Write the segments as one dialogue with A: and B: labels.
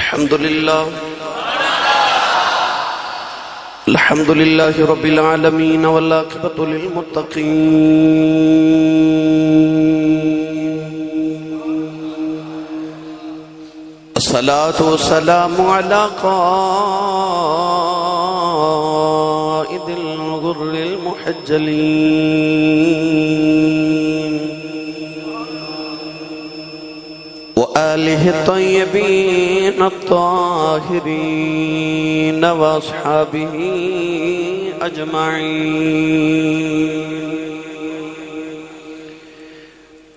A: الحمد لله رب العالمين والعاقبة للمتقين الصلاة والسلام على قائد الغر المحجلين وآله الطيبين الطاهرين وأصحابه أجمعين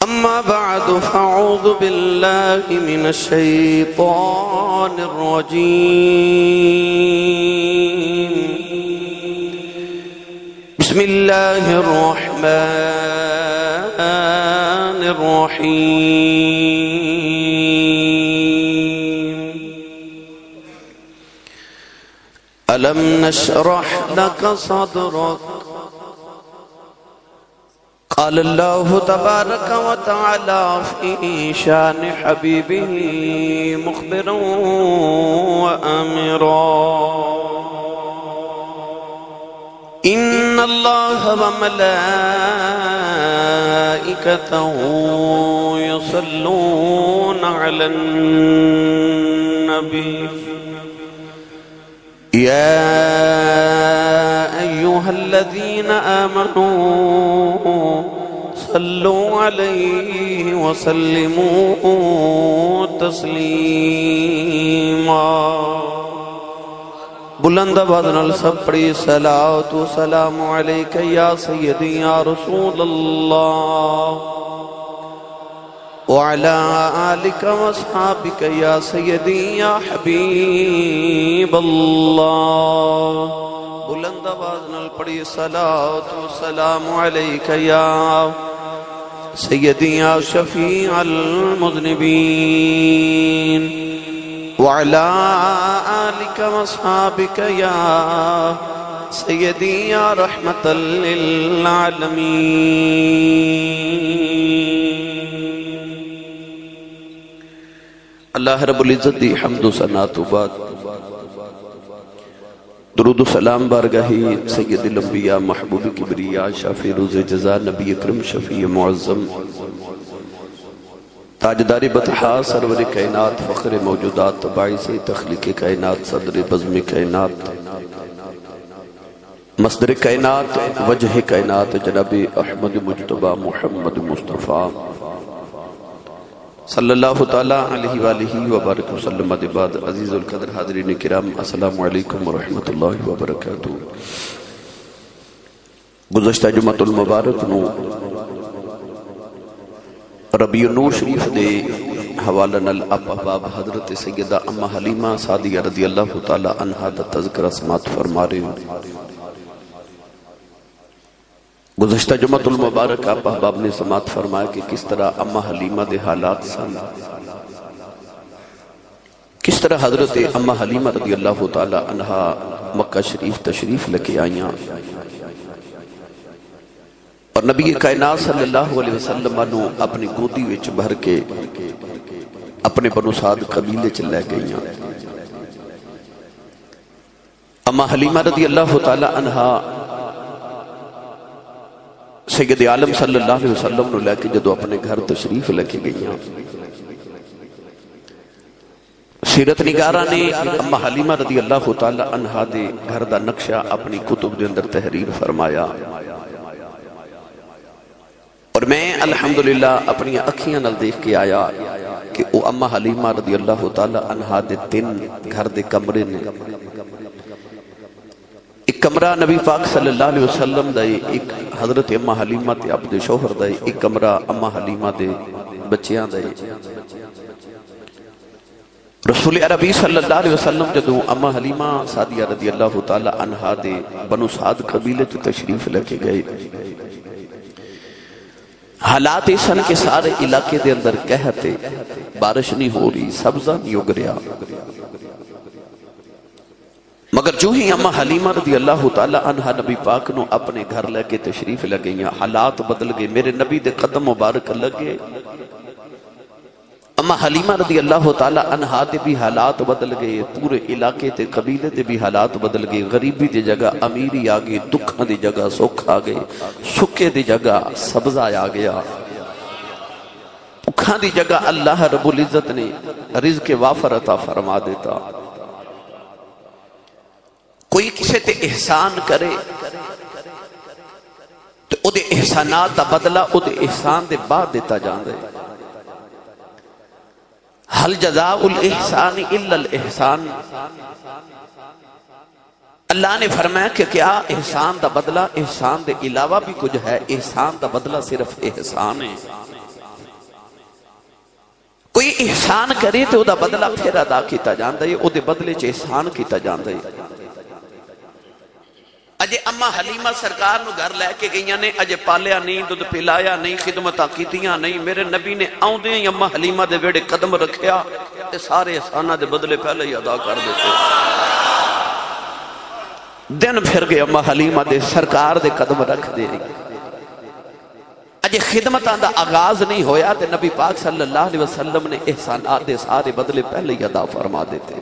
A: أما بعد فأعوذ بالله من الشيطان الرجيم بسم الله الرحمن الرحيم ألم نشرح لك صدرك قال الله تبارك وتعالى في شان حبيبه مخبرا وآمرا إن الله وملائكته يصلون على النبي يا أيها الذين آمنوا صلوا عليه وسلموا تسليما بلند آواز نال سب پڑھی صلاۃ و سلام علیک یا سیدی یا رسول اللہ وعلى آلك واصحابك يا سيدي يا حبيب الله بلند آواز نال پڑھی صلاۃ و سلام علیک یا سیدی یا شفیع المذنبین وعلى آلك واصحابك يا سيدي يا رحمة للعالمين اللہ رب العزت دی حمد و ثنا تو بعد درود و سلام بارگاہی سید الانبیاء محبوب کبریاء شافی روز جزا نبی اکرم شفیع معظم تاجدار بطحا سرور کائنات فخر موجودات باعث تخلیق کائنات صدر بزم کائنات مصدر کائنات وجہ کائنات جناب احمد مجتبہ محمد مصطفیٰ صلی اللہ تعالیٰ علیہ وآلہ وبارک وسلم بعد عزیز القدر حاضرین کرام السلام علیکم ورحمت اللہ وبرکاتہ گزشتہ جمعۃ المبارک نو ربیع النور شریف دے حوالہ نال احباب حضرت سیدہ امہ حلیمہ سعدیہ رضی اللہ تعالیٰ عنہا دا تذکرہ سماعت فرما رہے ہیں گزشتہ جمعۃ المبارک آپ احباب نے سماعت فرمایا کہ کس طرح امہ حلیمہ دے حالات سن کس طرح حضرت امہ حلیمہ رضی اللہ تعالیٰ عنہا مکہ شریف تشریف لکے آئیاں اور نبی کائنات صلی اللہ علیہ وسلم نے اپنی گودی وچ بھر کے اپنے بنو سعد قبیلے چ لے گئیاں امہ حلیمہ رضی اللہ تعالیٰ عنہا سید عالم صلی اللہ علیہ وسلم نے لے کے جدو اپنے گھر تشریف لے کے گئیاں سیرت نگارہ نے امہ حلیمہ رضی اللہ تعالیٰ عنہا دے گھر دا نقشہ اپنی کتب دے اندر تحریر فرمایا اور میں الحمدللہ اپنی اکھیاں نال دیکھ کے آیا کہ او امہ حلیمہ رضی اللہ تعالیٰ عنہا دے تین گھر دے کمرے نے ایک کمرہ نبی پاک صلی اللہ علیہ وسلم دے ایک حضرت امہ حلیمہ تے عبد شوہر دے ایک کمرہ امہ حلیمہ دے بچیاں دے رسول عربی صلی اللہ علیہ وسلم جدو امہ حلیمہ سعدیہ رضی اللہ تعالیٰ عنہا دے بنو سعد قبیلے تو تشریف لے گئے حالات ایسن کے سارے علاقے دے اندر کہتے بارش نہیں ہو رہی سبزہ نہیں اگ رہا مگر جو ہی امہ حلیمہ رضی اللہ تعالیٰ عنہ نبی پاک نو اپنے گھر لے کے تشریف لگئیاں حالات بدل گئے میرے نبی دے قدم مبارک لگے اما حلیمہ رضی اللہ تعالی عنہا دے بھی حالات بدل گئے، پورے علاقے تے قبیلے دے بھی حالات بدل گئے، غریبی دی جگہ امیری آ گئی، دکھاں دی جگہ سکھ آ گئے، سکے دی جگہ سبزہ آ گیا، بھکھاں دی جگہ اللہ رب العزت نے رزق وافر عطا فرما دیتا۔ کوئی کسے تے احسان کرے تو او دے احسانات دا بدلہ او دے احسان دے بعد دیتا جان دے۔ حل جزاء الاحسان الا الاحسان، اللہ نے فرمایا کہ کیا احسان دا بدلہ احسان دے علاوہ بھی کچھ ہے؟ احسان دا بدلہ صرف احسان ہے۔ کوئی احسان کرے تو دا بدلہ پھر ادا کیتا جاندہ ہے، او دے بدلے چ احسان کیتا جاندہ ہے۔ اجے اما حلیمہ سرکار نو گھر لے کے گئیاں نے، اجے پالیا نہیں، دودھ پلایا نہیں، خدمتاں کیتیاں نہیں، میرے نبی نے آؤں دیں اما حلیمہ دے ویڑے قدم رکھیا تے سارے احسانہ دے بدلے پہلے ہی ادا کر دیتے۔ دن پھر گئے اما حلیمہ دے سرکار دے قدم رکھ دے، اجے خدمتاں دا آغاز نہیں ہویا تے نبی پاک صلی اللہ علیہ وسلم نے احسانات دے سارے بدلے پہلے ہی ادا فرما دیتے۔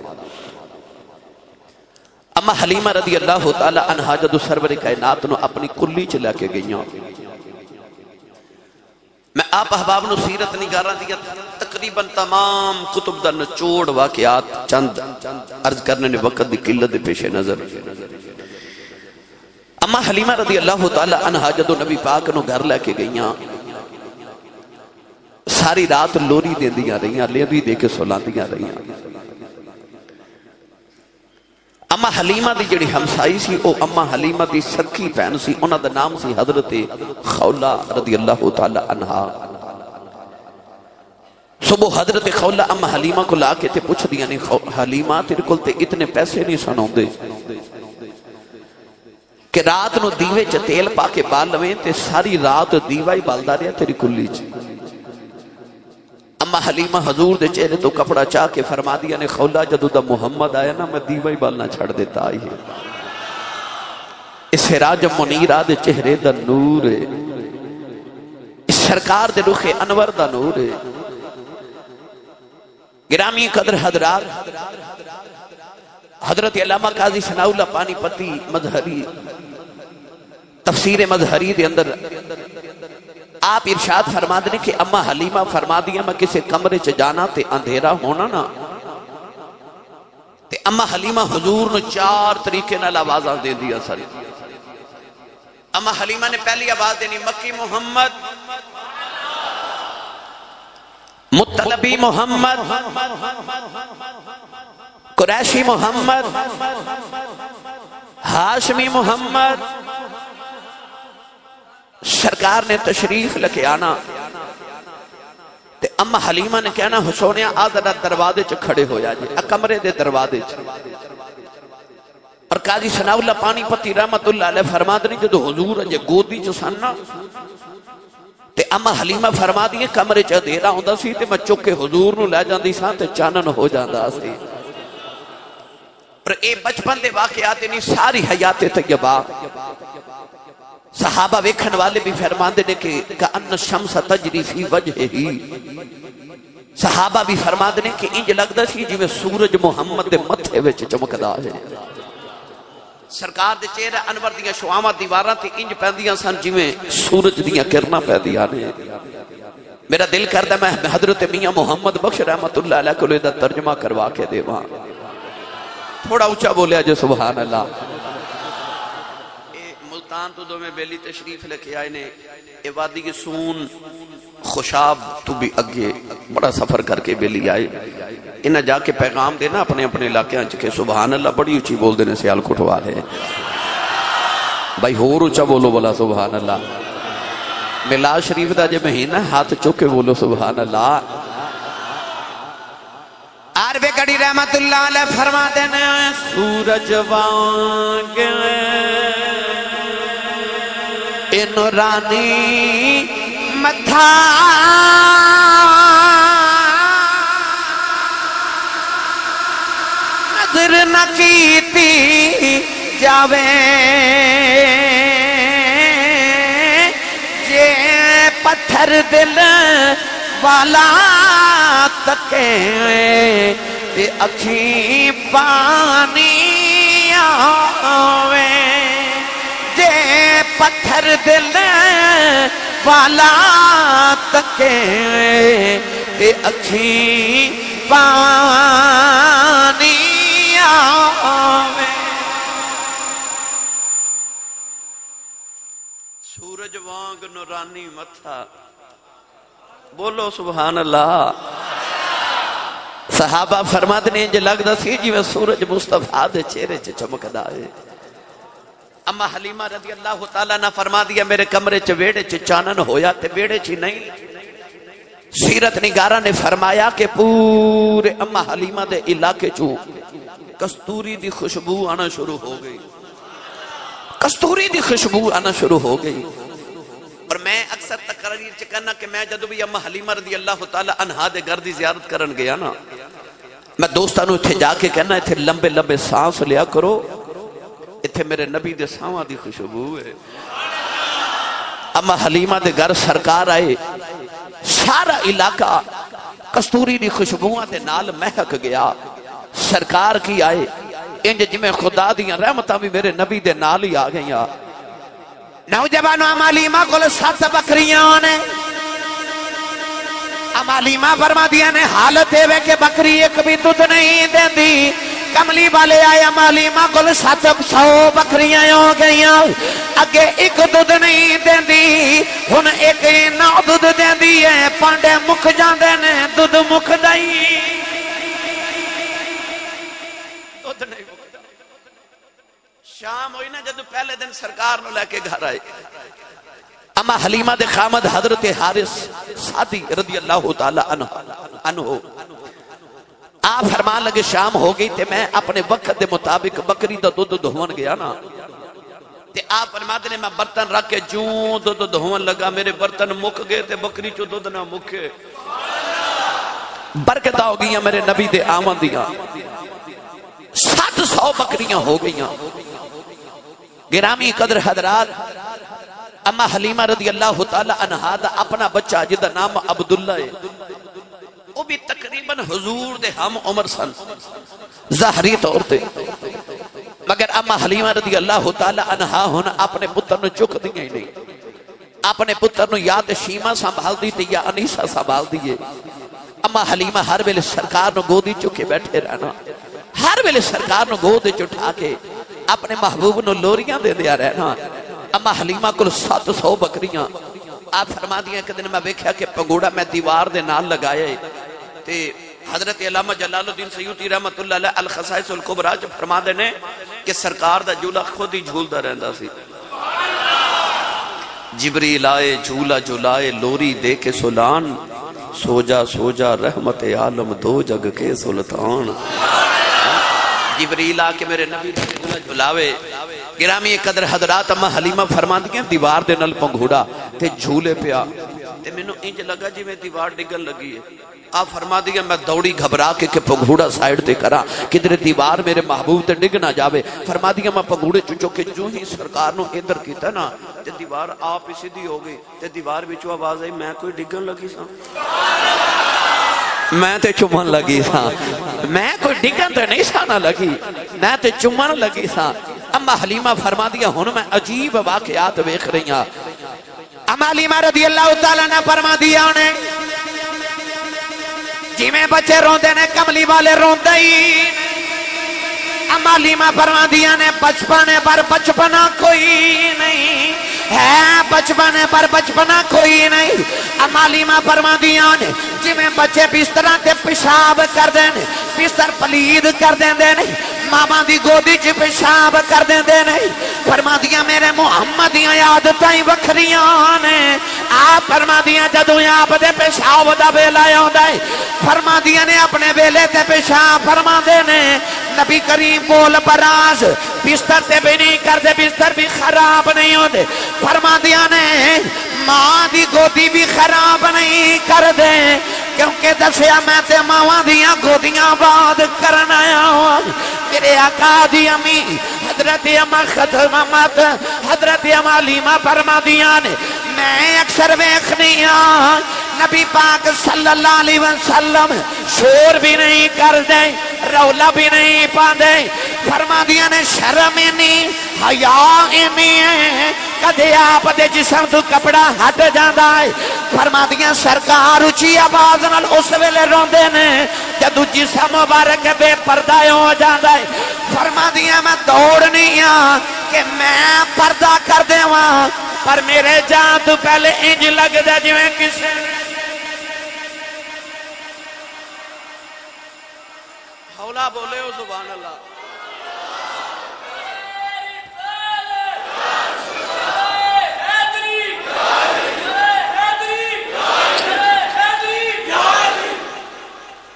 A: اما حلیمہ رضی اللہ تعالی عنہا جدو سرور کائنات نو اپنی کلی چلا کے گئیاں، میں آپ احباب نو سیرت نگاراں دیا تقریباً تمام کتب دا نچوڑ واقعات چند عرض کرنے نے وقت دی قلت دے پیش نظر۔ اما حلیمہ رضی اللہ تعالی عنہا جدو نبی پاک نو گھر لے کے گئیاں، ساری رات لوری دے دیاں رہیاں، لیبی دے کے سولان دیاں رہیاں۔ اما حلیمہ دی جڑی ہمسائی سی او اما حلیمہ دی سکی پہن سی، انہاں دا نام سی حضرت خولہ رضی اللہ تعالی عنہا۔ صبح حضرت خولہ اما حلیمہ کو لا کے تے پوچھ دیا نہیں، حلیمہ تیرے کل تے اتنے پیسے نہیں سنوں دے کہ رات نو دیوے چ تیل پا کے بال لویں تے ساری رات دیوہ ہی بالدا رہا تیری کلی چ۔ اما حلیمہ حضور دے چہرے تو کپڑا چاہ کے فرما دیا نے، خولہ جدو دا محمد آیا نا میں دیوہ ہی بالنا چھڑ دیتا آئی ہے۔ اس سراج منیر آدھے چہرے دا نور ہے، اس سرکار دے رخ انور دا نور ہے۔ گرامی قدر حضرات، حضرت علامہ قاضی ثناء اللہ پانی پتی مظہری تفسیر مظہری دے اندر آپ ارشاد فرما دنے کہ اما حلیمہ فرما دیا میں کسے کمرے چ جانا تے اندھیرا ہونا نا تے اما حلیمہ حضور نو 4 طریقے نال آوازاں دے دیا ساری۔ اما حلیمہ نے پہلی آواز دینی مکی محمد، مطلبی محمد، قریشی محمد، ہاشمی محمد۔ سرکار نے تشریف لکے آنا تے اما حلیمہ نے کہنا حسونیا آدھا دروازے چ کھڑے ہو جا جے، کمرے دے دروازے چ۔ اور قاضی ثناء اللہ پانی پتی رحمت اللہ علیہ فرما دنی جدو حضور اجے گودی چ سننا تے اما حلیمہ فرما دیے کمرے چ اندھیرا ہوندا سی تے میں چک کے حضور نو لے جاندی ساں تے چانن ہو جاندا سی۔ اور اے بچپن دے واقعات نہیں ساری حیات طیبہ صحابہ ویکھن والے بھی فرماندے نے کہ کأن الشمس تجری فی وجہ ہی، صحابہ بھی فرماندے نے کہ انج لگدا سی جی میں سورج محمد دے متھے وچ چمکدا ہے۔ سرکار دے چہرہ انور دیاں شعاواں دیواراں تے انج پیندیاں سن جی میں سورج دیاں کرناں پیندیاں نے۔ میرا دل کردا میں حضرت میاں محمد بخش رحمت اللہ علیہ کو دا ترجمہ کروا کے دیواں۔ تھوڑا اونچا بولیا جو سبحان اللہ۔ ملتان تو دو میں بیلی تشریف لکھے آئے نے، اے وادی کی سون خوشاب تو بھی اگے بڑا سفر کر کے بیلی آئے، انہاں جا کے پیغام دینا اپنے اپنے علاقے آنچ کے سبحان اللہ بڑی اچھی بول دینے سیال کٹوال ہے بھائی، ہور اچھا بولو بلا سبحان اللہ۔ میلاد شریف دا جے مہینہ ہاتھ چکے بولو سبحان اللہ۔ عرب کڑی رحمت اللہ علیہ فرما دینے سورج وانگ نورانی مدھا نظر نہ کیتی جاوے جے پتھر دل والا تکے تے اکھیں پانی آوے جے پتھر دل والا تکے تے اکھیں پانی آوے سورج وانگ نورانی متھا بولو سبحان اللہ صحابہ فرماتے ہیں جو لگتا سی جی میں سورج مصطفیٰ دے چہرے چ چمکدا ہے اما حلیمہ رضی اللہ تعالیٰ نے فرما دیا میرے کمرے چ ویڑے چ چانن ہویا تے ویڑے چ نہیں سیرت نگارہ نے فرمایا کہ پورے اما حلیمہ دے علاقے چو کستوری دی خوشبو آنا شروع ہو گئی کستوری دی خوشبو آنا شروع ہو گئی اور میں اکثر تقریر چکنا کہ میں جدو بھی اما حلیمہ رضی اللہ تعالیٰ عنہا دے گھر دی زیارت کرن گیا نا میں دوستانوں اتھے جا کے کہنا اتھے لمبے لمبے سانس لیا کرو اتھے میرے نبی دے ساواں دی خوشبو ہے اما حلیمہ دے گھر سرکار آئے سارا علاقہ کستوری دی خوشبوواں دے نال مہک گیا سرکار کی آئے انج جمیں خدا دیاں رحمتاں بھی میرے نبی دے نال ہی آ گئیاں نوجوانوں اما حلیمہ کو 7 بکریاں نے اما حلیمہ فرما دیا نے حالت ہے کہ بکری ایک بھی دودھ نہیں دیندی کملی والے آئے اما حلیمہ کو 700 بکریاں ہو گئیاں اگے ایک دودھ نہیں دیندی ہن ایک نہ دودھ دیندی ہے پانڈے مک جاندے نے دودھ مک دئی دودھ نہیں شام ہوئی نا جدو پہلے دن سرکار نو لے کے گھر آئے اما حلیمہ دے خامد حضرت حارث سعدی رضی اللہ تعالی عنہ آپ فرمان لگے شام ہو گئی تے میں اپنے وقت دے مطابق بکری دا دودھ دھون گیا نا تے آپ فرماتے نے میں برتن رکھ کے جوں دودھ دھون لگا میرے برتن مک گئے تے بکری چو دودھ نہ مکے برکتہ ہو گئی میرے نبی دے آمن دیا 700 بکریاں ہو گئیاں گرامی قدر حضرات اما حلیمہ رضی اللہ تعالی عنہا دا اپنا بچہ جدا نام عبداللہ ہے وہ بھی تقریباً حضور دے ہم عمر سن ظاہری طور تے مگر اما حلیمہ رضی اللہ تعالی عنہا ہونا اپنے پتر نو چک دیا ہی نہیں اپنے پتر نو یا تے شیمہ سنبھال دی تے یا انیسہ سنبھال دیئے اما حلیمہ ہر ویلے سرکار نو گودی چکے بیٹھے رہنا ہر ویلے سرکار نو گودی چٹھا کے اپنے محبوب نو لوریاں دے دیا رہنا اما حلیمہ کل 700 بکریاں آپ فرما دیا کہ دن میں بیکھیا کہ پنگوڑا میں دیوار دے نال لگائے تے حضرت علامہ جلال الدین سیوطی رحمت اللہ علیہ الخصائص الکبریٰ جو فرما دینے کہ سرکار دا جھولا خود ہی جھول دا رہندا سی جبریل آئے جھولا جھولائے لوری دے کے سلان سوجا سوجا رحمت عالم دو جگ کے سلطان جبریل آ کے میرے نبی دا جھولا جھولاوے گرامی قدر حضرات اما حلیمہ فرما دیا دیوار دے نل پنگھوڑا تے جھولے پیا تے میں نو انج لگا جی میں دیوار ڈگن لگی ہے آپ فرما دیا میں دوڑی گھبرا کے کہ پنگھوڑا سائیڈ تے کرا کدھر دیوار میرے محبوب تے ڈگ نہ جاوے فرما دیا میں پنگھوڑے چچو کے جو ہی سرکار نو ادھر کیتا نا تے دیوار آپ اسی دی ہو گئی تے دیوار بچو آواز آئی میں کوئی ڈگن لگی سا میں تے چمن لگی سا میں کوئی ڈگن تے نہیں سا نہ لگی میں تے چمن لگی سا اما حلیمہ فرما دیا ہن میں عجیب واقعات ویکھ رہی ہاں اما حلیمہ رضی اللہ تعالیٰ نے فرما دیا انہیں جی میں بچے روندے نے کملی والے روندے ہی اما حلیمہ فرما دیا نے بچپنے پر بچپنا کوئی نہیں ہے بچپنے پر بچپنا کوئی نہیں اما حلیمہ فرما دیا نے جی میں بچے بسترہ تے پیشاب کر دینے بستر پلید کر دینے ماما دی گودی چی پیشاب کر دینے نہیں فرما دیا میرے محمد دیاں یادتائیں وکھریاں نے آپ فرما دیا جدو آپ دے پیشاب دا بیلا یادائیں فرما دیا نے اپنے بیلے تے پیشاب فرما دینے نبی کریم بول براز بستر تے بھی نہیں کر دے بستر بھی خراب نہیں ہو دے فرما دیا نے ماں دی گودی بھی خراب نہیں کر دے کیونکہ دسیا میں تے ماں دیاں گودیاں باد کرنا آیا ہوں میرے آقا دی امی حضرت اما ختمت حضرت اما حلیمہ فرما دیا نے میں اکثر ویکھنی ہاں نبی پاک صلی اللہ علیہ وسلم شور بھی نہیں کر دے رولا بھی نہیں پا دے فرما دیا نے شرم نہیں حیا نہیں کدے آپ دے جسم تو کپڑا ہٹ جاندا ہے فرما دیا سرکار اچھی آواز نال اس ویلے روندے نے جدو جسم مبارک بے پردہ ہو جاندا ہے فرما دیا میں دوڑنی ہاں کہ میں پردہ کر دے وہاں پر میرے جان تو پہلے انج لگ دے جویں کسے حولا بولے ہو سبحان اللہ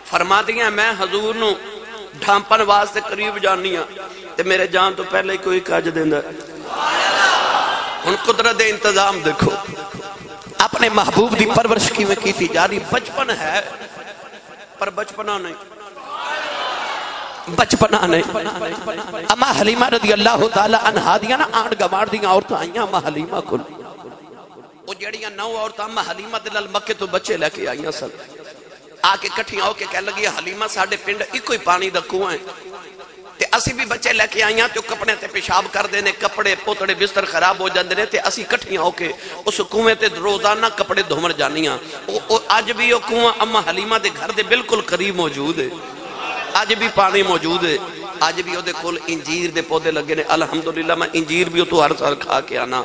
A: فرما دیا میں حضور نو ڈھامپن واسطے قریب جانی ہاں تے میرے جان تو پہلے ہی کوئی کاج دیندا ان قدرت انتظام دیکھو اپنے محبوب دی پرورش کی میں کیتی جاری بچپن ہے پر بچپنا نہیں بچپنا نہیں اما حلیمہ رضی اللہ تعالی عنہا دیا نا آنڈ گمار دیا عورتاں آئیاں اما حلیمہ کل وہ جڑیاں نو عورتاں اما حلیمہ دلال مکے تو بچے لے کے آئیاں سب آکے کٹھیاں ہو کے کہہ لگی حلیمہ ساڑھے پنڈ ایک کوئی پانی دا کنواں ہے تے اسی بھی بچے لے کے آئیاں تے کپڑے تے پیشاب کر دینے کپڑے پوتڑے بستر خراب ہو جاندے تے اسی کٹھیاں ہو کے اس کنویں تے روزانہ کپڑے دھومر جانیاں آج بھی وہ کنواں اما حلیمہ دے گھر دے بالکل قریب موجود ہے آج بھی پانی موجود ہے آج بھی وہ دے کول انجیر دے پودے لگے نے الحمدللہ میں انجیر بھی تو ہر سال کھا کے آنا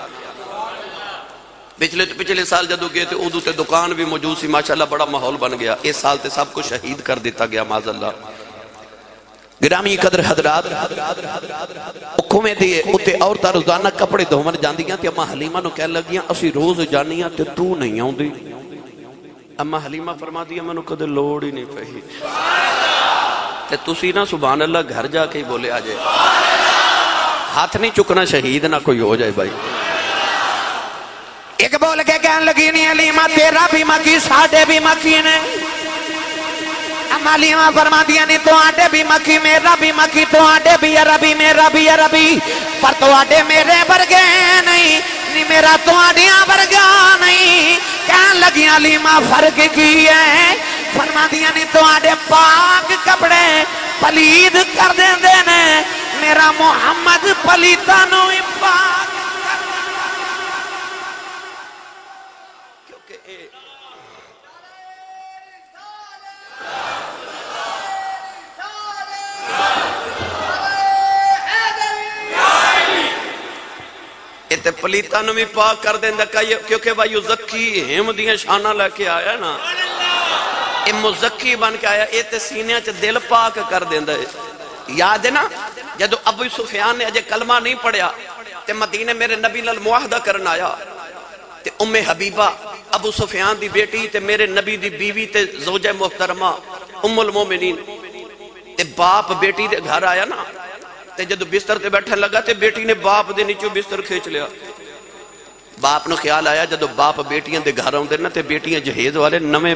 A: پچھلے سال جدو گئے تھے اردو تے دکان بھی موجود سی ماشاءاللہ بڑا ماحول بن گیا اس سال تے سب کو شہید کر دیتا گیا معاذاللہ گرامی قدر حضرات حکومے دیئے اتے عورتاں روزانہ کپڑے دھومن جاندیاں تے اما حلیمہ نو کہہ لگیاں اسی روز جانیاں تے تو نہیں آؤں دی اما حلیمہ فرما دیا میں نو کدے لوڑ ہی نہیں پہی تے تسی نا سبحان اللہ گھر جا کے ہی بولے آجے ہاتھ نہیں چکنا شہید نہ کوئی ہو جائے بھائی ایک بول کے کہنے لگی نہیں حلیمہ تیرا بھی مکی ساڑھے بھی مکی نے اما حلیمہ فرما دیا نہیں تو آٹے بھی مکی میرا بھی مکی تو آٹے بھی عربی میرا بھی عربی پر تو آٹے میرے برگے نہیں میرا تو آٹیاں برگا نہیں کہنے لگی حلیمہ فرق کی ہے فرما دیا نہیں تو آٹے پاک کپڑے پلید کر دیں دینے میرا محمد پلیتا نو پاک تے پلیتاں نو بھی پاک کر دیں کیونکہ وہ یزکی ہم دیاں شانہ لے کے آیا نا اے مزکی بن کے آیا اے تے سینے چ دل پاک کر دیں یاد ہے نا جدو ابو سفیان نے اجے کلمہ نہیں پڑھیا تے مدینے میرے نبی نال معاہدہ کرنا آیا تے ام حبیبہ ابو سفیان دی بیٹی تے میرے نبی دی بیوی تے زوجہ محترمہ ام المومنین تے باپ بیٹی دے گھر آیا نا تے جدو بستر تے بیٹھن لگا تے بیٹی نے باپ دے نیچو بستر کھیچ لیا باپ نو خیال آیا جدو باپ بیٹیاں دے گھر آؤں دے نا تے بیٹیاں جہیز والے نویں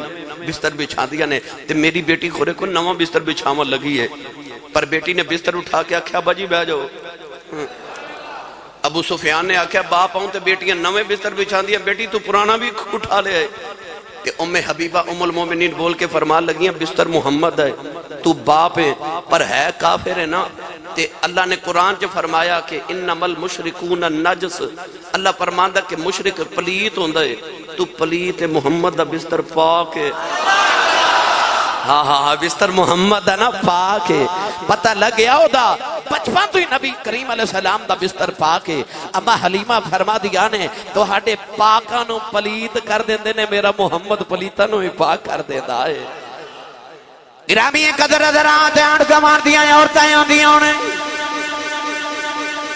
A: بستر بچھا دیا نے تے میری بیٹی خورے کو نواں بستر بچھاون لگی ہے پر بیٹی نے بستر اٹھا کے آکھیا باجی بہ جاؤ ابو سفیان نے آکھیا باپ آؤں تے بیٹیاں نویں بستر بچھا دیا بیٹی تو پرانا بھی اٹھا لے آئے کہ ام حبیبہ ام المومنین بول کے فرمان لگیاں بستر محمد ہے تو باپ ہے پر ہے کافر ہے نا تے اللہ نے قرآن جو فرمایا کہ انما المشرکون النجس اللہ فرماندہ کہ مشرک پلیت ہوندہ ہے تو پلیت محمد دا بستر پاک ہے ہاں بستر محمد دا نا پاک ہے پتہ لگ گیا ہو دا بچپن تو ہی نبی کریم علیہ السلام دا بستر پاک ہے اما حلیمہ فرما دیا نے تو ہاڑے پاکانو پلیت کر دیندے نے میرا محمد پلیتانو ہی پاک کر دیندہ ہے گرامی قدر حضرات آنڈ گمار دیا عورتیں ہوندیاں نے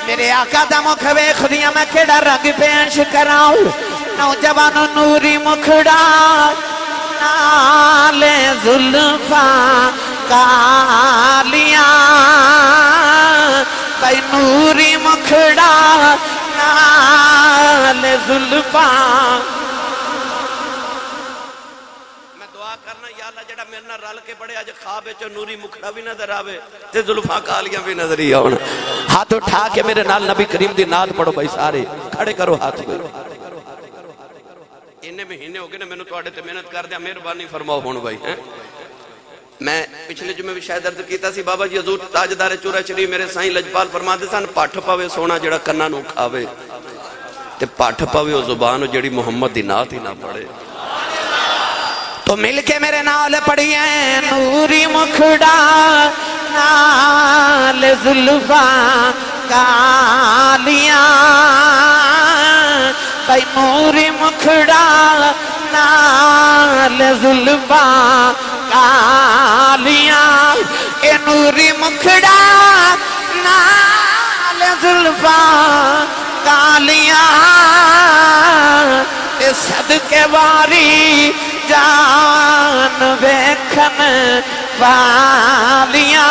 A: میرے آقا دا مکھوے خودیاں میں کیڑا رنگ پینش کراؤں نوجوانو نوری مکھڑا نالے ظلفاں کالیاں بھائی نوری مکھڑا نالے ظلفاں رل کے بڑے آج خواب چو نوری مکھڑا بھی نظر آوے تے ظلفاں کالیاں بھی نظر ہی آونا ہاتھ اٹھا کے میرے نال نبی کریم دی نال پڑھو بھائی سارے کھڑے کرو ہاتھ میں انہیں مہینے ہو گئے نا میں نے تو آڑے تے محنت کر دیا مہربانی فرماؤ ہون بھائی ہیں میں پچھلے جمعے بھی شاید عرض کیتا سی بابا جی حضور تاجدار چورا شریف میرے سائیں لجپال فرماتے سن پاٹھ پاوے سونا جڑا کناں نو کھاوے تے پاٹھ پاوے او زبان جڑی محمد دی نعت ہی نہ پڑھے تو مل کے میرے نال پڑھیے نوری مکھڑا نال زلفاں کالیاں بھائی نوری مکھڑا نال زلفاں کالیاں اے نوری مکھڑا نال زلفاں کالیاں اے صدقے واری جان ویکھن والیاں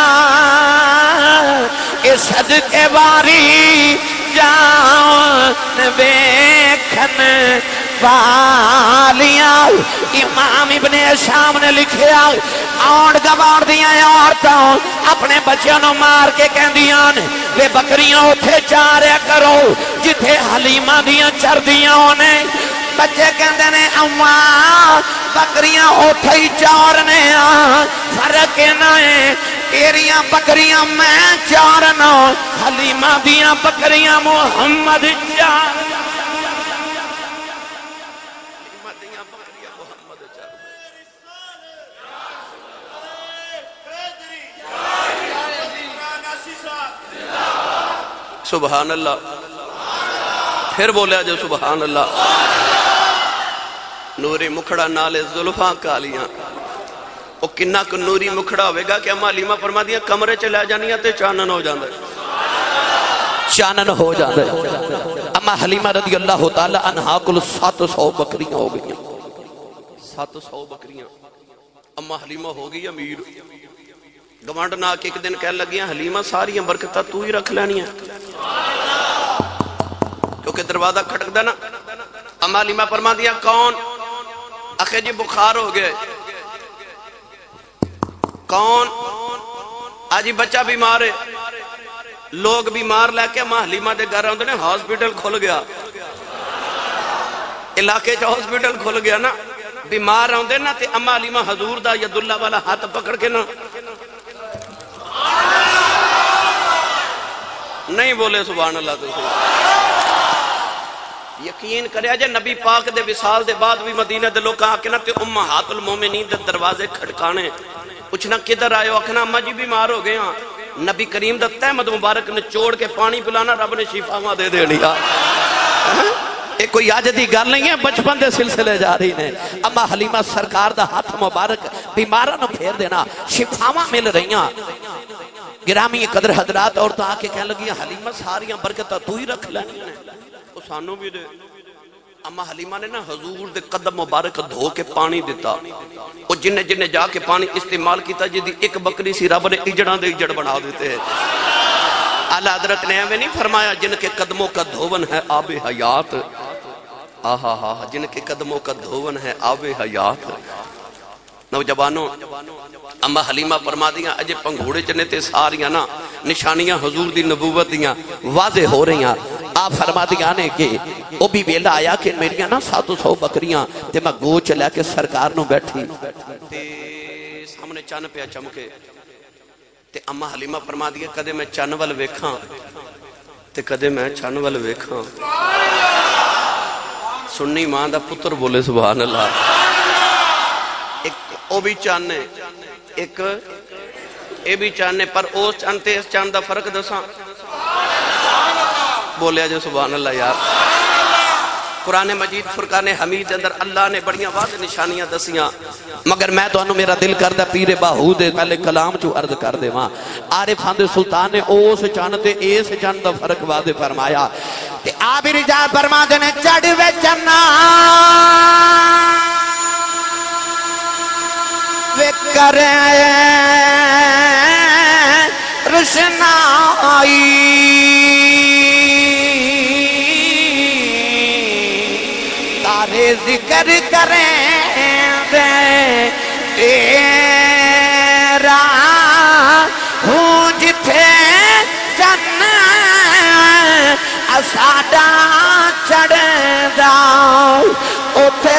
A: اے صدقے واری جان ویکھن والیاں امام ابن شام نے لکھیا آنڈ گوار دیاں عورتوں اپنے بچیاں نو مار کے کہندیاں وے بکریاں اتھے چاریا کرو جتھے حلیمہ دیاں چر دیاں نے بچے کہندے نے اماں بکریاں اتھے ہی چارنے فرق نہ ہے تیریاں بکریاں میں چارنا حلیمہ دیاں بکریاں محمد چار سبحان اللہ پھر بولیا جو سبحان اللہ نوری مکھڑا نالے زلفاں کالیاں وہ کنہ کو نوری مکھڑا ہوئے گا کہ اما علیمہ فرما دیا کمرے چلے جانیاں تے چانن ہو جاندے چانن ہو جاندے اما حلیمہ رضی اللہ تعالی عنہ کل 700 بکریاں ہو گئیں 700 بکریاں اما حلیمہ ہو گئی امیر گوانڈ نہ کہ ایک دن کہہ لگیاں حلیمہ ساری برکتہ تو ہی رکھ لینی ہے کیونکہ دروازہ کھٹک دینا اما حلیمہ فرما دیا کون اخی جی بخار ہو گئے کون آجی بچہ بیمار ہے لوگ بیمار لے کے اما حلیمہ دے گھر آؤں نے ہاسپیٹل کھل گیا علاقے چا ہاسپیٹل کھل گیا نا بیمار آؤں دے نا تے اما حلیمہ حضور دا یداللہ والا ہاتھ پکڑ کے نا نہیں بولے سبحان اللہ تو یقین کریا جے نبی پاک دے وصال دے بعد بھی مدینہ دے لوگ آکے نا تے امہات المومنین دے دروازے کھڑکانے پوچھنا کدھر آئے ہو اکھنا اما جی بیمار ہو گئے ہاں نبی کریم دا تحمد مبارک نے چوڑ کے پانی پلانا رب نے شفاواں دے دے لیا ایک کوئی آجدی گال نہیں ہے بچپن دے سلسلے جا رہی نے اما حلیمہ سرکار دا ہاتھ مبارک بیمارہ نہ پھیر دینا شفاواں مل رہیاں گرامی قدر حضرات اور تو آکے کہنے لگی حلیمہ ساریاں برکتہ تو ہی رکھ لینی ہے وہ سانوں بھی دے اما حلیمہ نے نا حضور دے قدم مبارک دھو کے پانی دیتا وہ جنہیں جنہیں جا کے پانی استعمال کیتا جدی ایک بکری سی رب نے اجڑاں دے اجڑ بنا دیتے ہیں اعلیٰ حضرت نے ہمیں نہیں فرمایا جن کے قدموں کا دھون ہے آب حیات آہا جن کے قدموں کا دھون ہے آب حیات نوجوانوں اما حلیمہ فرما دیا اجے پنگھوڑے چنے تے ساریاں نا نشانیاں حضور دی نبوت دیاں واضح ہو رہی ہیں آپ فرما دیا نے کہ وہ بھی ویلا آیا کہ میریاں نا 700 بکریاں تے میں گوچ لے کے سرکار نو بیٹھی تے سامنے چن پہ چمکے تے اما حلیمہ فرما دیا کدے میں چن ول ویکھاں تے کدے میں چن ول ویکھاں سنی ماں دا پتر بولے سبحان اللہ او بھی چانے ایک اے بھی چانے پر او چانتے اس چاند دا فرق دساں بولیا جو سبحان اللہ یار قرآن مجید فرقان حمید اندر اللہ نے بڑیاں واضح نشانیاں دسیاں مگر میں تو انہوں میرا دل کردہ پیر باہو دے پہلے کلام چو عرض کر دے وہاں عارف آندے سلطان نے او سے چاندے اے سے چاند دا فرق واضح فرمایا تے آبی رجال فرما دینے چڑھ وے چنا وے کریں رشنائی تارے ذکر کریں دے تیرا ہوں جتھے چن اساڈا چڑھ دا اتھے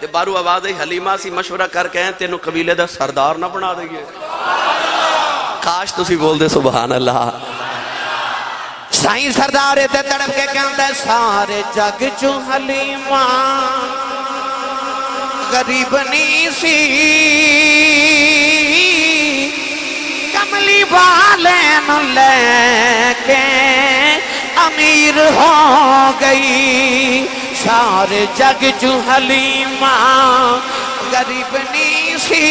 A: تے بارو آواز ہے حلیمہ سی مشورہ کر کے تینوں قبیلے دا سردار نہ بنا دئیے. کاش تسی بول دے سبحان اللہ.
B: سائیں سردار تے تڑپ کے کہندا سارے جگ چوں حلیمہ غریب نہیں سی کملی والے نو لے کے امیر ہو گئی. سارے جگ چوں حلیمہ غریب نہیں سی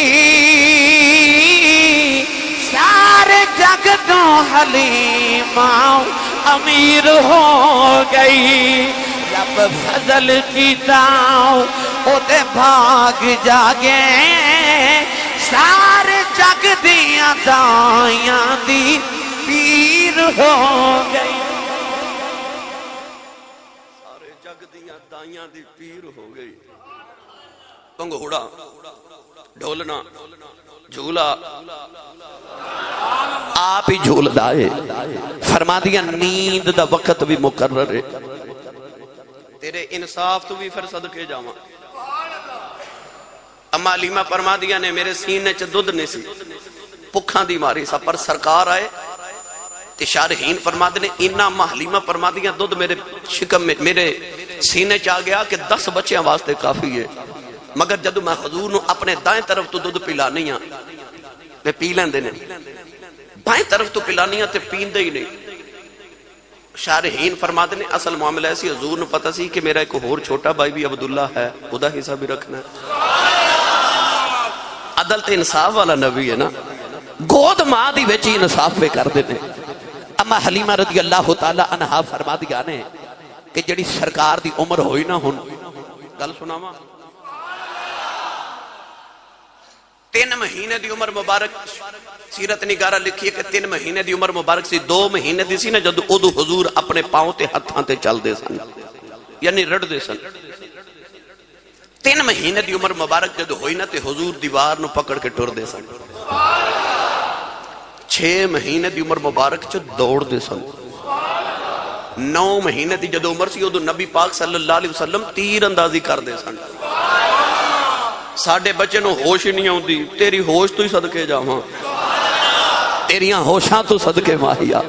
B: سارے جگ تو حلیمہ امیر ہو گئی. رب فضل کیتا او تے بھاگ جاگے سارے جگ دیاں دائیاں دی پیر ہو گئی.
A: سارے جگ دیاں دائیاں دی پیر ہو گئی. پنگھوڑا ڈھولنا جھولا
B: آپ ہی جھول دائے. فرما دیا نیند دا وقت بھی مقرر ہے.
A: تیرے انصاف تو بھی پھر صدقے جاواں. اما علیمہ فرما دیا نے میرے سینے چ دودھ نہیں سی پکھاں دی ماری سا پر سرکار آئے تے شارحین فرما دے نے انہا اما حلیمہ فرما دیا دودھ میرے شکم میں میرے سینے چ آ گیا کہ 10 بچیاں واسطے کافی ہے. مگر جدو میں حضور نو اپنے دائیں طرف تو دودھ پلانی ہاں تے پی لیندے نے بائیں طرف تو پلانی ہاں تے پیندے ہی نہیں. شارحین فرماتے ہیں اصل معاملہ ایسی حضور نے پتہ سی کہ میرا ایک اور چھوٹا بھائی بھی عبداللہ ہے خدا حصہ بھی رکھنا ہے. عدل تے انصاف والا نبی ہے نا. گود ماں دی وچ انصاف پہ کر دینے. اما حلیمہ رضی اللہ تعالی عنہا فرما دیا نے کہ جڑی سرکار دی عمر ہوئی نہ ہن گل سناواں 3 مہینے دی عمر مبارک سیرت نگارہ لکھی ہے کہ 3 مہینے دی عمر مبارک سی 2 مہینے دی سی نا جدو ادو حضور اپنے پاؤں تے ہتھاں تے چل دے سن یعنی رڑ دے سن. 3 مہینے دی عمر مبارک جدو ہوئی نا تے حضور دیوار نو پکڑ کے ٹر دے سن. 6 مہینے دی عمر مبارک چ دوڑ دے سن. 9 مہینے دی جدو عمر سی ادو نبی پاک صلی اللہ علیہ وسلم تیر اندازی کر دے سن. ساڑھے بچے نو ہوش ہی نہیں ہوندی تیری ہوش تو ہی صدقے جاواں تیریاں ہوشاں تو صدقے ماہیا.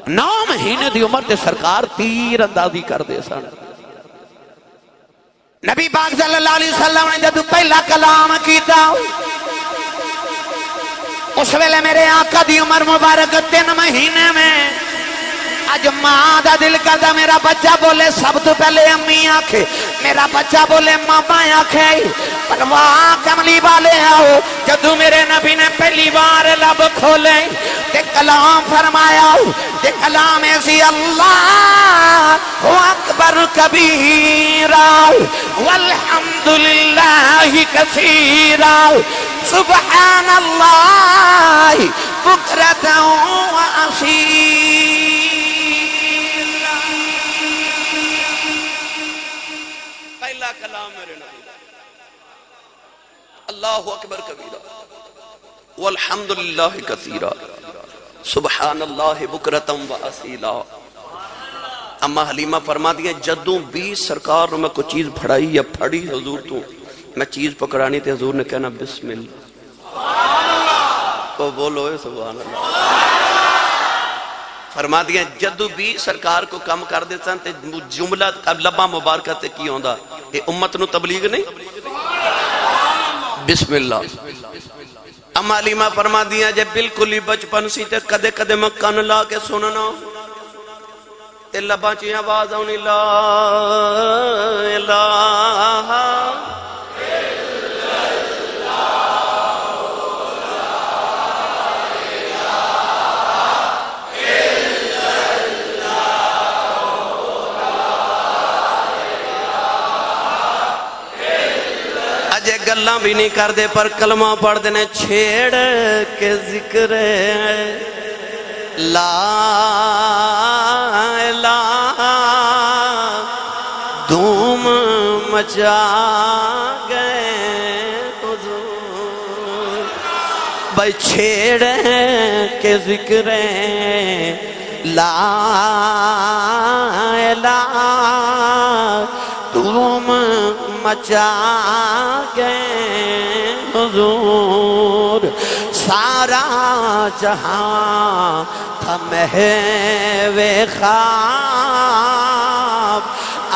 A: 9 مہینے دی عمر تے سرکار تیر اندازی کر دے سن.
B: نبی پاک صلی اللہ علیہ وسلم نے جدو پہلا کلام کیتا اس ویلے میرے آقا دی عمر مبارک 3 مہینے میں. آج ماں دا دل کردا میرا بچہ بولے سب تو پہلے امی آکھے میرا بچہ بولے ماما آکھے. پر وہاں کملی والے آؤ جدو میرے نبی نے پہلی بار لب کھولے تے کلام فرمایا تے کلام ایسی اللہ اکبر کبیرا والحمدللہ کثیرا سبحان اللہ بکرتا و اصیلا.
A: پہلا کلام میرے نبی اللہ اکبر کبیرہ والحمدللہ کثیرا سبحان اللہ بکرتم و اصیلا. اما حلیمہ فرما دیا جدوں بھی سرکار میں کوئی چیز پھڑائی یا پھڑی حضور تو میں چیز پکڑانی تھی حضور نے کہنا بسم اللہ. تو بولو سبحان اللہ. فرما دیا جدو بھی سرکار کو کم کر دیتا تے جملہ لبا مبارکہ تے کی ہوندا اے امت نو تبلیغ نہیں بسم اللہ. اما علیمہ فرما دیا جب بالکل ہی بچپن سی تے کدے کدے میں کن لا کے سننا تے لبا چی آواز آنی لا الہ گلاں بھی نہیں کر دے پر کلمہ پڑھ دینے چھیڑ کے ذکر لا الہ دھوم مچا گئے حضور بھائی چھیڑ کے ذکر لا الہ دھوم مچا گئے حضور سارا جہاں تھا محو خواب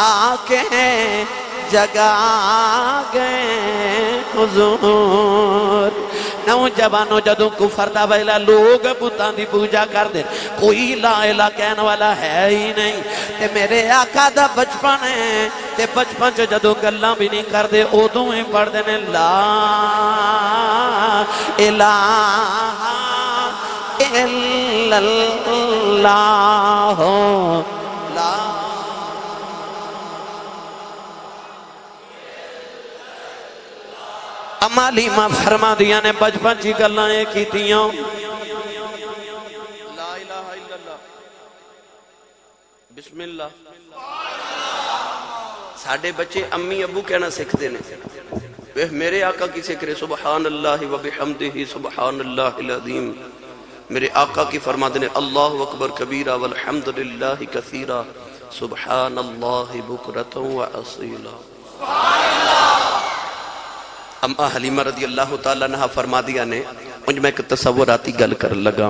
A: آکے جگا گئے حضور نوجوانوں جدوں کفر دا ویلا لوگ بتاں دی پوجا کر دے کوئی لا الہ کہن والا ہے ہی نہیں تے میرے آقا دا بچپن ہے تے بچپن چ جدوں گلاں بھی نہیں کر دے اودوں ہی پڑھ دے نے لا الہ الا اللہ لا اما لیمہ فرما دیا نے بچپن چی گلائیں کی تیوں لا الہ الا اللہ بسم اللہ ساڑھے بچے امی ابو کہنا سکھتے نے میرے آقا کی سکرے سبحان اللہ و بحمدہ سبحان اللہ العظیم میرے آقا کی فرما دینے اللہ اکبر کبیرہ والحمدللہ کثیرہ سبحان اللہ بکرتا و اصیلہ اما حلیمہ رضی اللہ تعالیٰ عنہ فرما دیا نے مجھ میں ایک تصوراتی گل کر لگا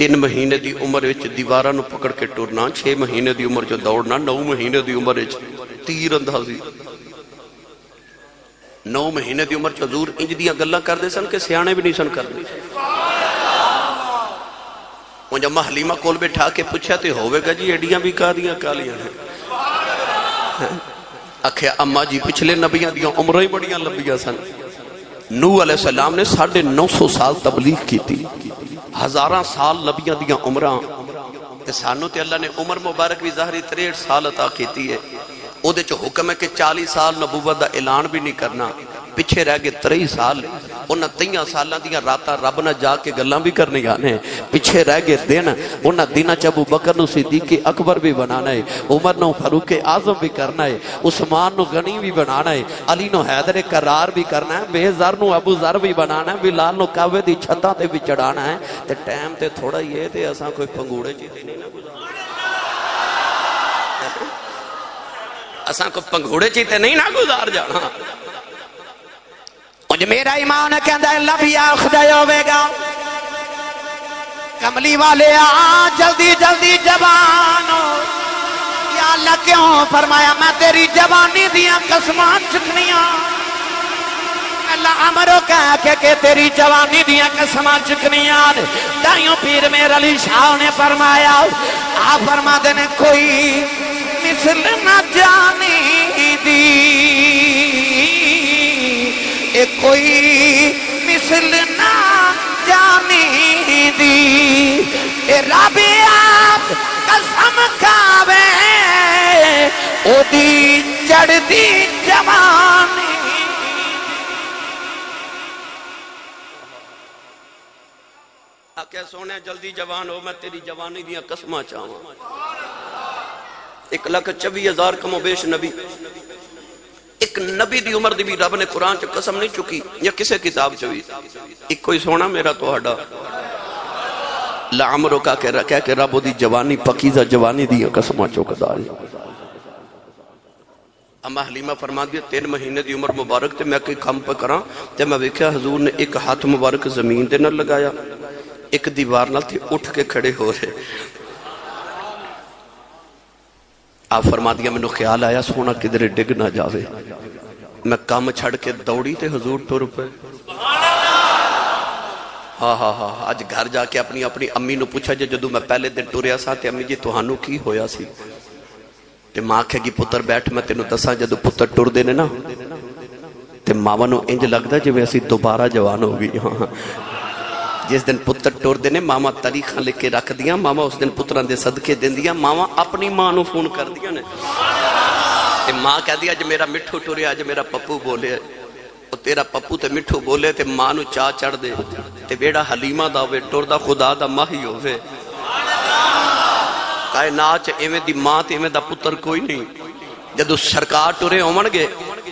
A: 3 مہینے دی عمر وچ دیواراں نو پکڑ کے ٹرنا 6 مہینے دی عمر چ دوڑنا 9 مہینے دی عمر وچ تیر اندازی 9 مہینے دی عمر چ حضور انج دیاں گلاں کردے سن کہ سیانے بھی نہیں سن کردے مجھ اما حلیمہ کول بیٹھا کے پوچھا تے ہوئے گا جی ایڈیاں بھی کالیاں ہیں اکھے اما جی پچھلے نبیاں دیاں عمریں بڑیاں لمبیاں سن نوح علیہ السلام نے 950 سال تبلیغ کی تھی 1000 سال نبیاں دیاں عمریں تے سانو تے اللہ نے عمر مبارک بھی ظاہری 63 سال عطا کیتی ہے او دے چو حکم ہے کہ 40 سال نبوت دا اعلان بھی نہیں کرنا پچھے رہ گئے 23 سال انہاں 23 سالاں دیاں راتاں رب نہ جا کے گلاں بھی کرنے آنے پچھے رہ گئے دن انہاں دینہ چ ابو بکر نو صدیق اکبر بھی بنانا ہے عمر نو فاروق اعظم بھی کرنا ہے عثمان نو غنی بھی بنانا ہے علی نو حیدر قرار بھی کرنا ہے بے ذر نو ابو ذر بھی بنانا ہے بلال نو کعبے دی چھتاں تے بھی چڑھانا ہے تے ٹائم تے تھوڑا یہ تے اساں کوئی پنگوڑے چیتے نہیں نہ اساں کو پنگوڑے چیتے نہیں نہ گزار جانا
B: مجھ میرا ایمان کہندہ ہے لبیا خدا ہوئے گا کملی والے آ جلدی جلدی جوانو یا اللہ کیوں فرمایا میں تیری جوانی دیاں قسمان چکنیاں اللہ عمرو کہا کہ تیری جوانی دیاں قسمان چکنیاں دائیوں پیر میرے علی شاہ نے فرمایا آپ فرما دینے کوئی مثل نہ جانی دی کوئی مثل نہ جانی دی رب آپ قسم کھاوے او دی چڑھ دی جوانی
A: آکے سونے جلدی جوان ہو میں تیری جوانی دیاں قسمہ چاہوں 1,24,000 کم و بیش نبی ایک نبی دی عمر دی بھی رب نے قرآن چ قسم نہیں چکی یا کسے کتاب چوی ایک کوئی سونا میرا تو ہڈا لعمرو کا کہہ کہ رب دی جوانی پکیزہ جوانی دی قسمہ چوکدار اما حلیمہ فرما دیا 3 مہینے دی عمر مبارک تے میں کوئی کام پہ کراں تے میں ویکھیا حضور نے ایک ہاتھ مبارک زمین دے نہ لگایا ایک دیوار نہ تھی اٹھ کے کھڑے ہو رہے آپ فرما دیا میں نے خیال آیا سونا کدھر ڈگ نہ جاوے میں کام چھڑ کے دوڑی تے حضور ٹر پہ ہاں آج گھر جا کے اپنی امی نو پوچھا جدو میں پہلے دن ٹریا سا تے امی جی تہانو کی ہویا سی تے ماں کہے گی پتر بیٹھ میں تینو دساں جدو پتر ٹر دینے نا تے ماں نو انج لگدا جو میں اسی دوبارہ جوان ہو گئی ہاں جس دن پتر ٹور دینے ماما تاریخاں لے کے رکھ دیا ماما اس دن پتران دے صدقے دن دیا ماما اپنی ماں نو فون کر دیا نے تے ماں کہہ دیا جو میرا مٹھو ٹورے آج میرا پپو بولے تیرا پپو تے مٹھو بولے تے ماں نو چاہ چڑھ دے تے بیڑا حلیمہ دا ہوئے ٹور دا خدا دا ماہی ہوئے کائنات ایویں دی ماں تے ایویں دا پتر کوئی نہیں جدو سرکار ٹورے ہومن گے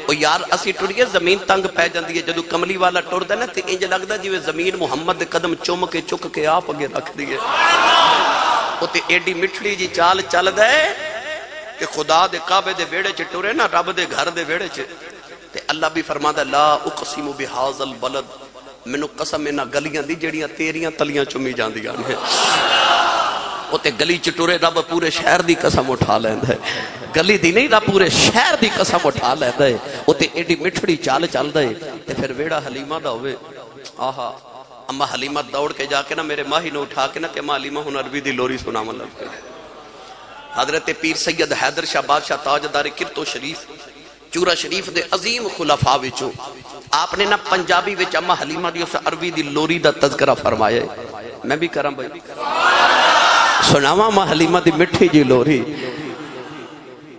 A: وہ یار اسی ٹوڑیے زمین تنگ پہ جاندی ہے جدو کملی والا ٹور دے نا تے انج لگدا جویں زمین محمد قدم چوم کے چک کے آپ اگے رکھ دیے وہ تے ایڈی مٹھڑی جی چال چل دے کہ خدا دے کعبے دے بیڑے چ ٹرے نا رب دے گھر دے بیڑے چ تے اللہ بھی فرماتا لا اقسم بہذا البلد مینوں قسم انہاں گلیاں دی جڑیاں تیریاں تلیاں چمی جاندیاں نے وہ تے گلی چ ٹرے رب پورے شہر دی قسم اٹھا لیندا ہے گلی دی نہیں رب پورے شہر دی قسم اٹھا لیندا ہے وہ تے ایڈی مٹھڑی چال چلدا ہے تے پھر ویڑا حلیمہ دا ہوئے آہا اما حلیمہ دوڑ کے جا کے نا میرے ماہی نے اٹھا کے نا کہ ماں حلیمہ ہن عربی دی لوری سناون لگ پئی حضرت پیر سید حیدر شاہ بادشاہ تاجدار کرتو شریف چورا شریف دے عظیم خلفاء وچوں آپ نے نا پنجابی وچ اما حلیمہ دی اس عربی دی لوری دا تذکرہ فرمایا ہے میں بھی کراں بھائی سناواں اما حلیمہ دی مٹھی جی لوری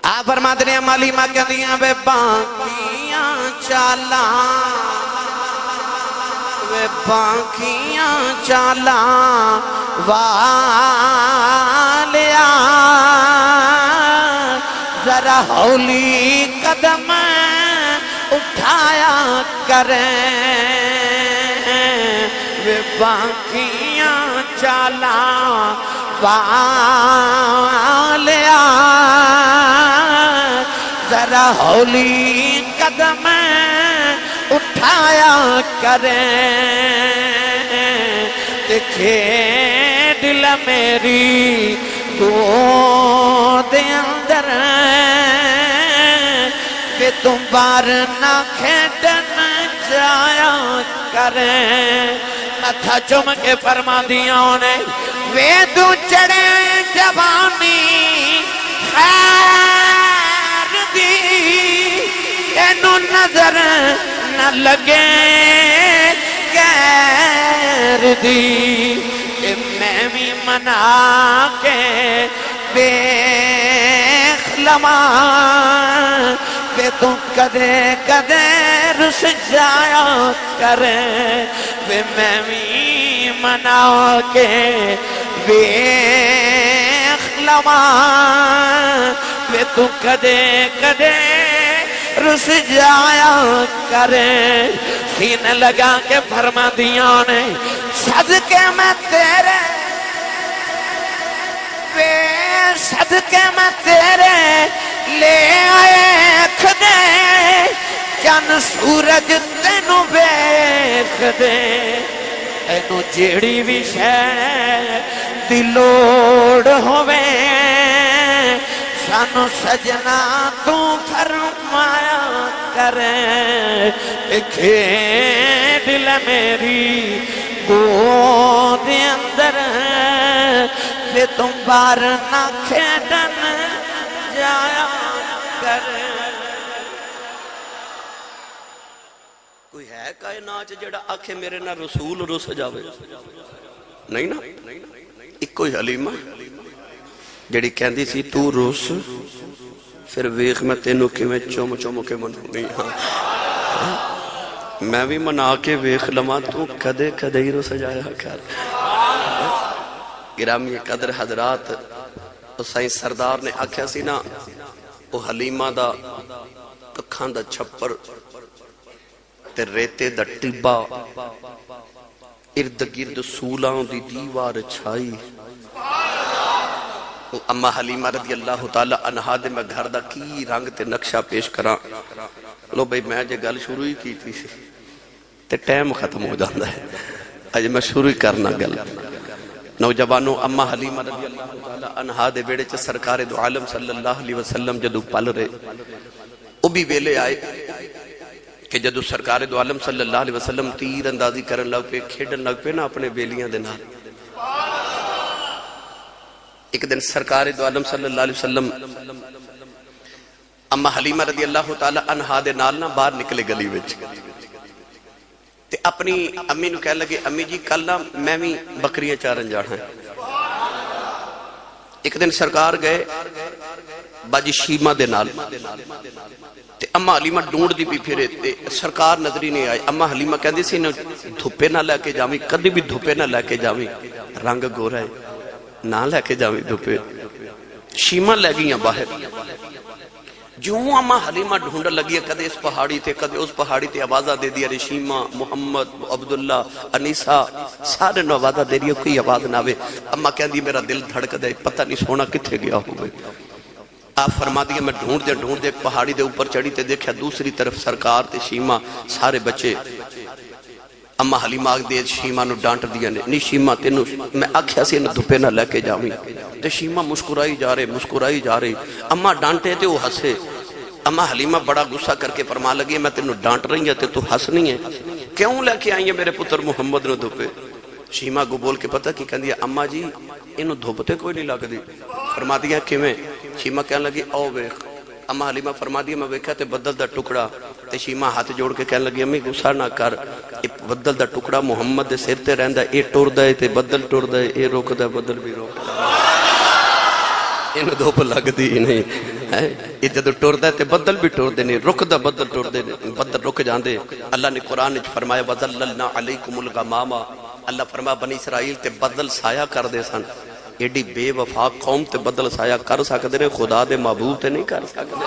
B: آپ فرماتے ہیں اما حلیمہ کہندیاں وے باقیاں چالاں وے باقیاں چالاں والیا ذرا ہولی قدم اٹھایا کریں وے باقیاں چالاں والیا ذرا ہولی قدم اٹھایا کریں دیکھے دل میری گود اندر کہ تم بار نہ کھیٹن جایا کریں متھا چم کے فرما دیا انہیں وے تو چڑھے جوانی خیر دی اینو نظر نہ لگے غیر دی کہ میں بھی منا کے بیخ لماں کہ تم کدے کدے رس جایا کریں کہ میں بھی منا کے بیخ لماں کہ تم کدے کدے رس جایا کریں سینے لگا کے فرما دیا نے صدقے میں تیرے بے صدقے میں تیرے لے آئے کھدے چند سورج تینوں بیخ دے اینو جیڑی بھی شے دی لوڑ ہوئے سانو سجنا تو فرمایا کریں دیکھے دل میری گود اندر کہ تم بار نہ کھیٹن جایا کریں
A: کوئی ہے کائنات جڑا آکھے میرے نہ رسول رس جاوے نہیں نا ایک کوئی حلیمہ جڑی کہندی سی تو روس پھر ویخ میں تینوں کی میں چوم چوم کے منوں نہیں ہاں میں بھی منا کے ویخ لما تو کدے کدے ہی روس جایا کر گرامی قدر حضرات سائیں سردار نے آکھیا سی نا وہ حلیمہ دا ککھاں دا چھپر تے ریتے دا ٹبا ارد گرد سولاں دی دیوار چھائی اما حلیمہ رضی اللہ تعالی عنہا دے میں گھر دا کی رنگ تے نقشہ پیش کراں لو بھئی میں جے گل شروع ہی کی تھی تے ٹائم ختم ہو جاندہ ہے اج میں شروع ہی کرنا گل نوجوانوں اما حلیمہ رضی اللہ تعالی عنہا دے بیڑے چ سرکار دو عالم صلی اللہ علیہ وسلم جدو پل رہے وہ بھی ویلے آئے کہ جدو سرکار دو عالم صلی اللہ علیہ وسلم تیر اندازی کرن لگ پہ کھیڑن لگ پہ نا اپنے بیلیاں دے نال ایک دن سرکار دو عالم صلی اللہ علیہ وسلم اما حلیمہ رضی اللہ تعالی عنہا دے نال نا باہر نکلے گلی وچ تے اپنی امی نو کہہ لگے امی جی کل نا میں بھی بکریاں چارن جانا ہے ایک دن سرکار گئے باجی شیمہ دے نال تے اما حلیمہ ڈھونڈ دی بھی پھرے تے سرکار نظری نہیں آئے اما حلیمہ کہندی سی نو دھوپے نہ لے کے جاویں کدی بھی دھوپے نہ لے کے جاویں رنگ گورا ہے نہ لے کے جاویں دھوپے شیمہ لے گئیاں باہر جو اما حلیمہ ڈھونڈ لگی کدے اس پہاڑی تے کدے اس پہاڑی تے آوازہ دے دیا شیمہ محمد عبداللہ انیسہ سارے نو آوازہ دے رہی کوئی آواز نہ آوے اما کہندی میرا دل دھڑک دے پتہ نہیں سونا کتھے گیا ہوئے آپ فرما دیا میں ڈھونڈ دے ایک پہاڑی دے اوپر چڑھی تے دیکھا دوسری طرف سرکار تے شیمہ سارے بچے اما حلیمہ آگ دے شیمہ نو ڈانٹ دیا نہیں شیمہ تینو میں آکھیا سے انہوں دھپے نہ لے کے جاؤں تے شیمہ مسکرائی جا رہے اما ڈانٹے تے وہ ہسے اما حلیمہ بڑا غصہ کر کے فرما لگی میں تینو ڈانٹ رہی ہے تے تو ہس نہیں ہے کیوں لے کے آئی ہے میرے پتر محمد نو دھپے شیمہ کو بول کے پتہ کی کہن دیا اما جی انہوں دھوپتے کوئی نہیں لگ دی فرما دیا کیویں شیمہ کہنے لگی او بیخ اما حلیمہ فرما دیا میں ویکھا تے بدل دا ٹکڑا تے شیمہ ہاتھ جوڑ کے کہنے لگی امی غصہ نہ کر بدل دا ٹکڑا محمد دے سر تے رہندا اے ٹر دا تے بدل ٹر دا اے روک دا بدل بھی روک دا انہوں دھوپ لگ دی نہیں اے جدو ٹر دا تے بدل بھی ٹر دے نہیں رک دا بدل ٹر دے بدل رک جاندے اللہ نے قرآن نے فرمایا وَذَلَّلْنَا عَلَيْكُمُ الْغَمَامَ اللہ فرما بنی اسرائیل تے بدل سایہ کر دے سن ایڈی بے وفا قوم تے بدل سایہ کر سکتے رہے خدا دے محبوب تے نہیں کر سکتے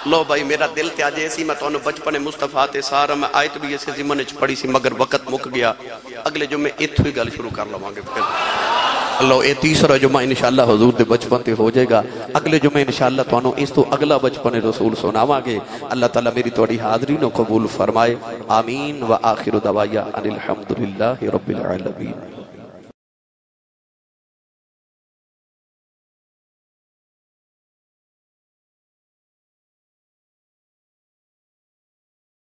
A: لو بھائی میرا دل تے آج ایسی میں تو بچپنے مصطفیٰ تے سارا میں آیت بھی ایسے زمانے چ پڑھی سی مگر وقت مک گیا اگلے جمعے اتھو ہی گل شروع کر لواں گے پھر اللہ اے تیسرا جمعہ انشاءاللہ حضور دے بچپن تے ہو جائے گا اگلے جمعے انشاءاللہ تو اس تو اگلا بچپن رسول سناواں گے اللہ تعالیٰ میری توڑی حاضری نو قبول فرمائے آمین و آخر دعوایا ان الحمدللہ رب العالمین